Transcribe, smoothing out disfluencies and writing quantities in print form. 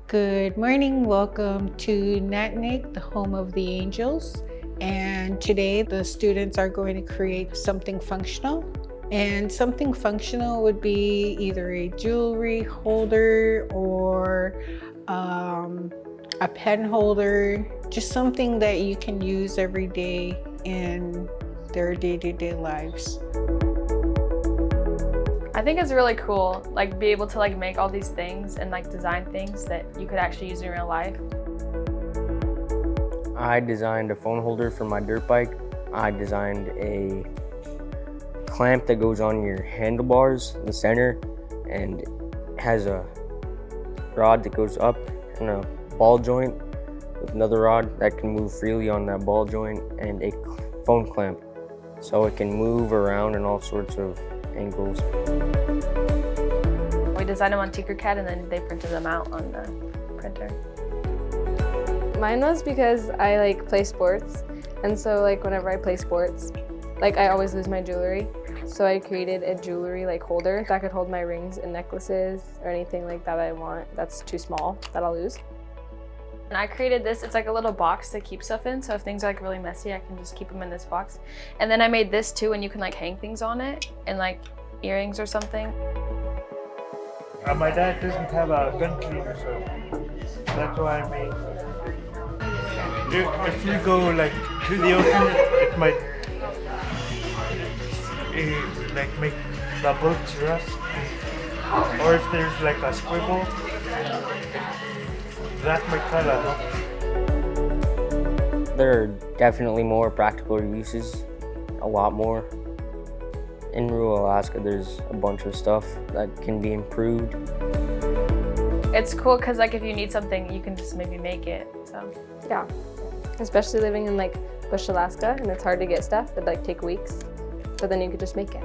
Good morning. Welcome to Naknek, the home of the angels. And today the students are going to create something functional. And something functional would be either a jewelry holder or a pen holder, just something that you can use every day in their day-to-day lives. I think it's really cool, be able to make all these things and design things that you could actually use in real life. I designed a phone holder for my dirt bike. I designed a clamp that goes on your handlebars in the center and has a rod that goes up and a ball joint with another rod that can move freely on that ball joint, and a phone clamp so it can move around in all sorts of angles. We designed them on Tinkercad and then they printed them out on the printer. Mine was because I play sports, and so whenever I play sports, I always lose my jewelry. So I created a jewelry holder that could hold my rings and necklaces or anything that I want that's too small that I'll lose. And I created this, it's a little box to keep stuff in, so if things are really messy, I can just keep them in this box. And then I made this too, and you can hang things on it, and earrings or something. My dad doesn't have a gun cleaner, so that's why I made. If we go to the ocean, it might make the boats rust. Or if there's a squiggle, that might cut out. There are definitely more practical uses, a lot more. In rural Alaska, there's a bunch of stuff that can be improved. It's cool because if you need something, you can just maybe make it, so. Yeah, especially living in Bush, Alaska, and it's hard to get stuff. It'd take weeks, but then you could just make it.